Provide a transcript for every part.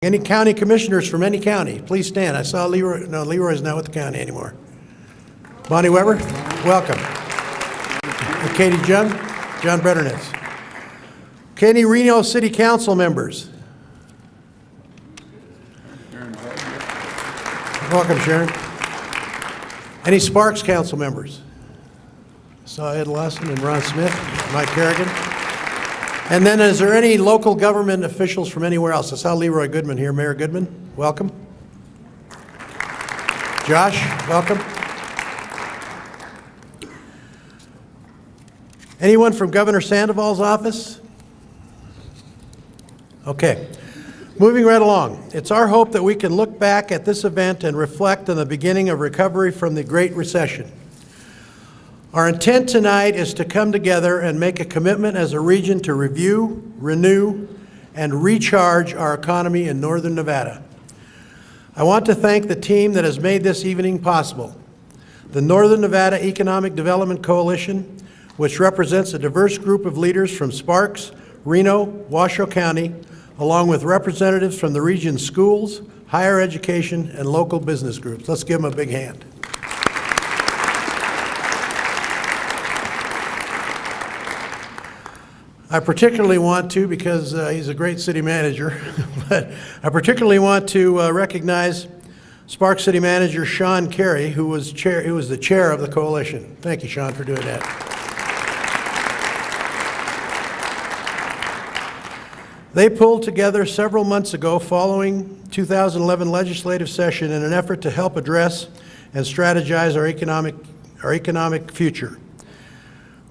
Any county commissioners from any county, please stand. I saw Leroy. No, Leroy's not with the county anymore. Bonnie Weber, welcome. And Katie John Breternitz. Any Reno City Council members? Welcome, Sharon. Any Sparks Council members? I saw Ed Lawson and Ron Smith, Mike Kerrigan. And then is there any local government officials from anywhere else? I saw Leroy Goodman here. Mayor Goodman, welcome. Josh, welcome. Anyone from Governor Sandoval's office? Okay. Moving right along. It's our hope that we can look back at this event and reflect on the beginning of recovery from the Great Recession. Our intent tonight is to come together and make a commitment as a region to review, renew, and recharge our economy in Northern Nevada. I want to thank the team that has made this evening possible. The Northern Nevada Economic Development Coalition, which represents a diverse group of leaders from Sparks, Reno, Washoe County, along with representatives from the region's schools, higher education, and local business groups. Let's give them a big hand. I particularly want to, because he's a great city manager, but I particularly want to recognize Sparks City Manager Sean Carey, who was the chair of the coalition. Thank you, Sean, for doing that. They pulled together several months ago following 2011 legislative session in an effort to help address and strategize our economic future.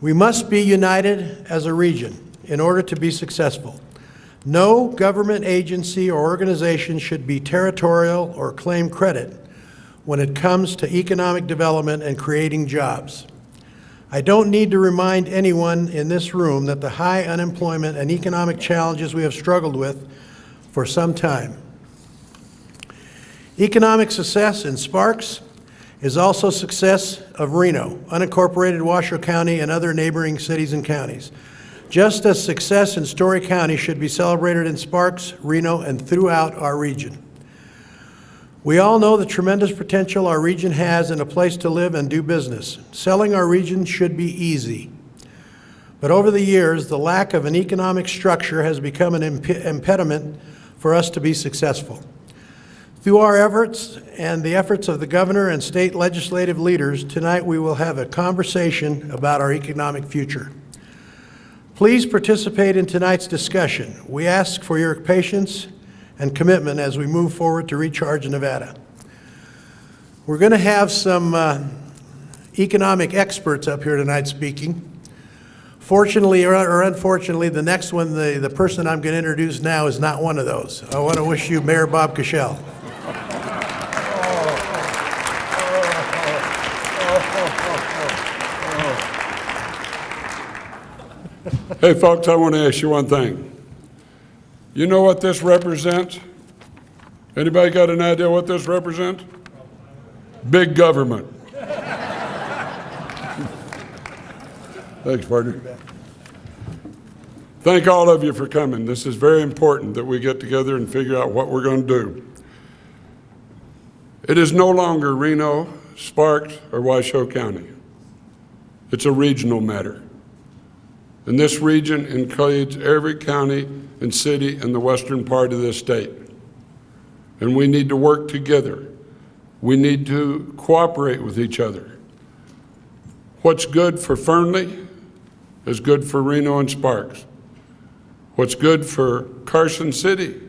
We must be united as a region in order to be successful. No government agency or organization should be territorial or claim credit when it comes to economic development and creating jobs. I don't need to remind anyone in this room that the high unemployment and economic challenges we have struggled with for some time. Economic success in Sparks is also success of Reno, unincorporated Washoe County, and other neighboring cities and counties. Just as success in Story County should be celebrated in Sparks, Reno, and throughout our region. We all know the tremendous potential our region has in a place to live and do business. Selling our region should be easy. But over the years, the lack of an economic structure has become an impediment for us to be successful. Through our efforts and the efforts of the governor and state legislative leaders, tonight we will have a conversation about our economic future. Please participate in tonight's discussion. We ask for your patience and commitment as we move forward to recharge Nevada. We're going to have some economic experts up here tonight speaking. Fortunately or unfortunately, the next one, the person I'm going to introduce now is not one of those. I want to wish you Mayor Bob Cashell. Hey folks, I want to ask you one thing. You know what this represents? Anybody got an idea what this represents? Big government. Thanks, partner. Thank all of you for coming. This is very important that we get together and figure out what we're going to do. It is no longer Reno, Sparks, or Washoe County. It's a regional matter. And this region includes every county and city in the western part of this state. And we need to work together. We need to cooperate with each other. What's good for Fernley is good for Reno and Sparks. What's good for Carson City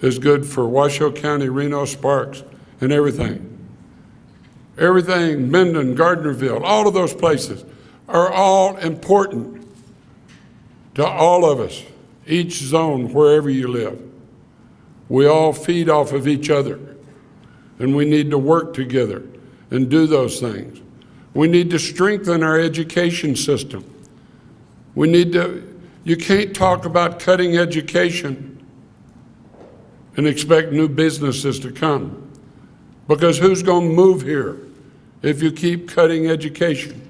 is good for Washoe County, Reno, Sparks, and everything. Everything, Minden, Gardnerville, all of those places are all important to all of us, each zone, wherever you live. We all feed off of each other, and we need to work together and do those things. We need to strengthen our education system. You can't talk about cutting education and expect new businesses to come, because who's going to move here if you keep cutting education?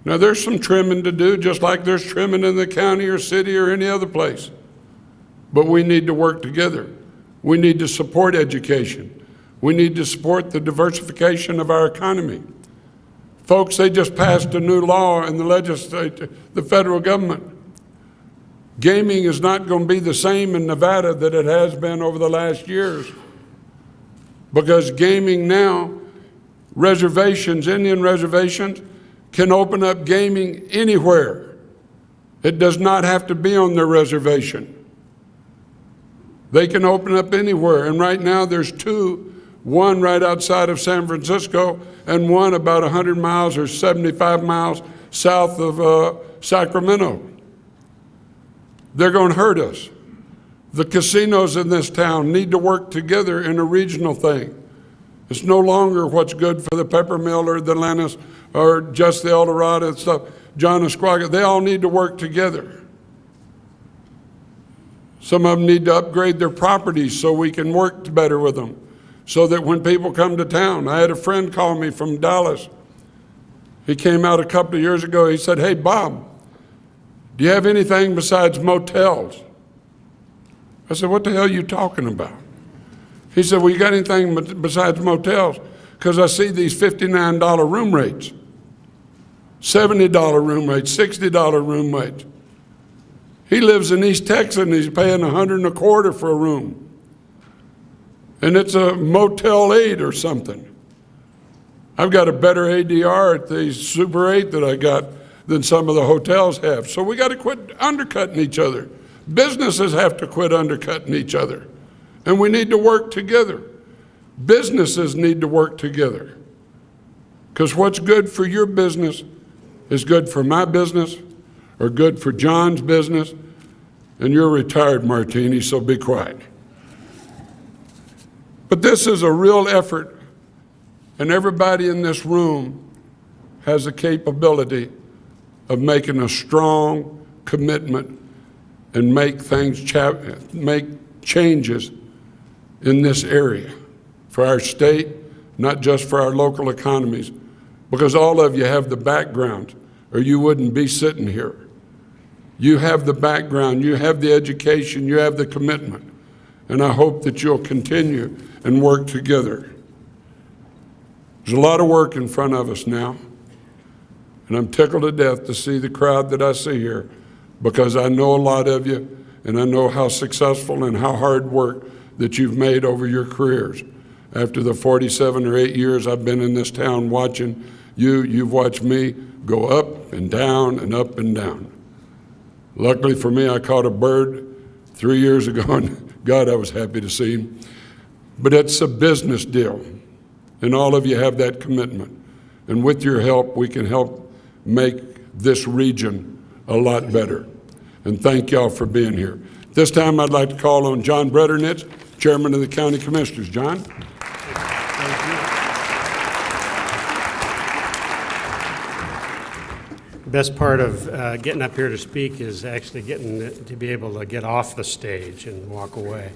Now there's some trimming to do, just like there's trimming in the county or city or any other place. but we need to work together. We need to support education. We need to support the diversification of our economy. Folks, they just passed a new law in the legislature, the federal government. Gaming is not going to be the same in Nevada that it has been over the last years, because gaming now, reservations, Indian reservations, can open up gaming anywhere. It does not have to be on their reservation. They can open up anywhere, and right now there's two, one right outside of San Francisco and one about 100 miles or 75 miles south of Sacramento. They're going to hurt us. The casinos in this town need to work together in a regional thing. It's no longer what's good for the Peppermill or the Atlantis or just the El Dorado and stuff, John Esquaga. They all need to work together. Some of them need to upgrade their properties so we can work better with them, so that when people come to town. I had a friend call me from Dallas. He came out a couple of years ago. He said, "Hey, Bob, do you have anything besides motels?" I said, "What the hell are you talking about?" He said, "Well, you got anything besides motels? Because I see these $59 room rates, $70 room rates, $60 room rates." He lives in East Texas and he's paying $125 for a room. And it's a Motel 8 or something. I've got a better ADR at the Super 8 that I got than some of the hotels have. So we got to quit undercutting each other. Businesses have to quit undercutting each other. And we need to work together. Businesses need to work together. Because what's good for your business is good for my business, or good for John's business. And you're retired, Martini, so be quiet. But this is a real effort, and everybody in this room has the capability of making a strong commitment and make changes in this area for our state, not just for our local economies, because all of you have the background, or you wouldn't be sitting here. You have the background, you have the education, you have the commitment, and I hope that you'll continue and work together. There's a lot of work in front of us now, and I'm tickled to death to see the crowd that I see here, because I know a lot of you, and I know how successful and how hard work that you've made over your careers. After the 47 or 8 years I've been in this town watching you, you've watched me go up and down and up and down. Luckily for me, I caught a bird 3 years ago, and God, I was happy to see him. But it's a business deal, and all of you have that commitment. And with your help, we can help make this region a lot better. And thank y'all for being here. This time, I'd like to call on John Breternitz, Chairman of the County Commissioners. John? The best part of getting up here to speak is actually getting to be able to get off the stage and walk away.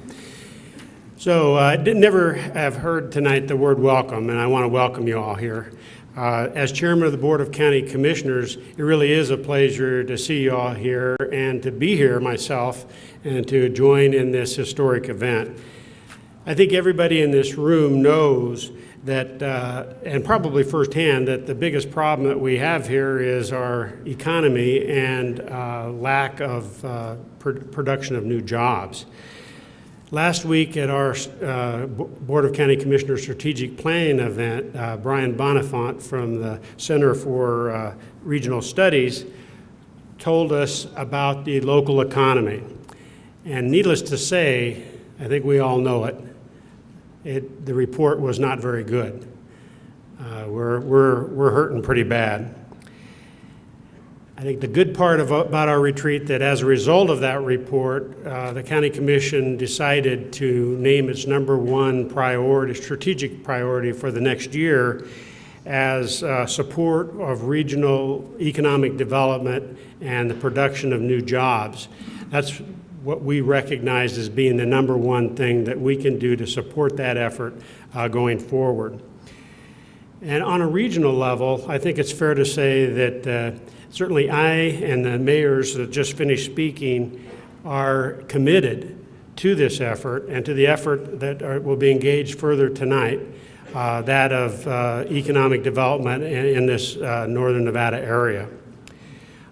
So I never have heard tonight the word welcome, and I want to welcome you all here. As chairman of the Board of County Commissioners, it really is a pleasure to see you all here and to be here myself and to join in this historic event. I think everybody in this room knows that, and probably firsthand, that the biggest problem that we have here is our economy and lack of production of new jobs. Last week at our Board of County Commissioners Strategic Planning event, Brian Bonifant from the Center for Regional Studies told us about the local economy. And needless to say, I think we all know it, the report was not very good. We're hurting pretty bad. I think the good part about our retreat, that as a result of that report, the County Commission decided to name its #1 priority, strategic priority for the next year as support of regional economic development and the production of new jobs. That's what we recognize as being the #1 thing that we can do to support that effort going forward. And on a regional level, I think it's fair to say that certainly I and the mayors that just finished speaking are committed to this effort and to the effort that will be engaged further tonight, that of economic development in this northern Nevada area.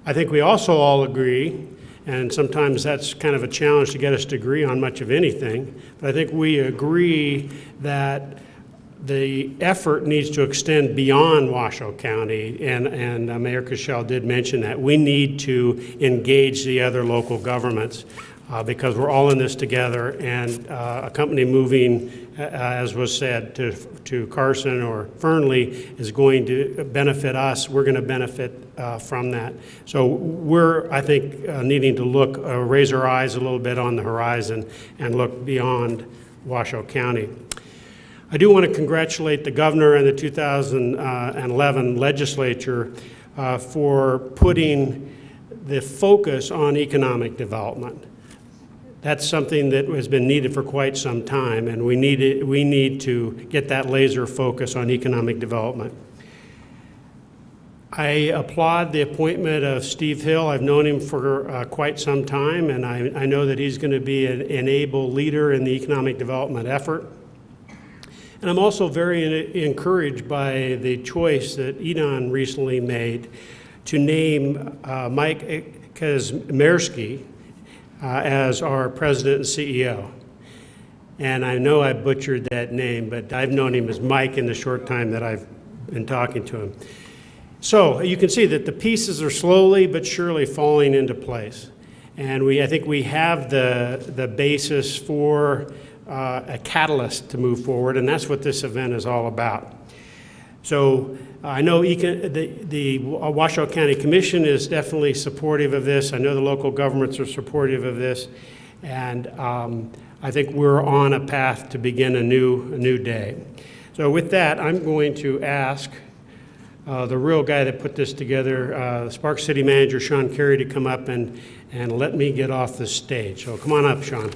I think we also all agree, and sometimes that's kind of a challenge to get us to agree on much of anything, but I think we agree that the effort needs to extend beyond Washoe County, and Mayor Cashell did mention that. We need to engage the other local governments because we're all in this together, and a company moving, as was said, to Carson or Fernley is going to benefit us. We're going to benefit from that. So we're, I think, needing to look, raise our eyes a little bit on the horizon and look beyond Washoe County. I do want to congratulate the governor and the 2011 legislature for putting the focus on economic development. That's something that has been needed for quite some time, and we need to get that laser focus on economic development. I applaud the appointment of Steve Hill. I've known him for quite some time, and I know that he's going to be an able leader in the economic development effort. And I'm also very encouraged by the choice that Edon recently made to name Mike Kazmierski as our president and CEO. And I know I butchered that name, but I've known him as Mike in the short time that I've been talking to him. So you can see that the pieces are slowly but surely falling into place. And I think we have the basis for a catalyst to move forward, and that's what this event is all about. So I know the Washoe County Commission is definitely supportive of this. I know the local governments are supportive of this, and I think we're on a path to begin a new day. So with that, I'm going to ask the real guy that put this together, Sparks City Manager Sean Carey, to come up and let me get off the stage. So come on up, Sean.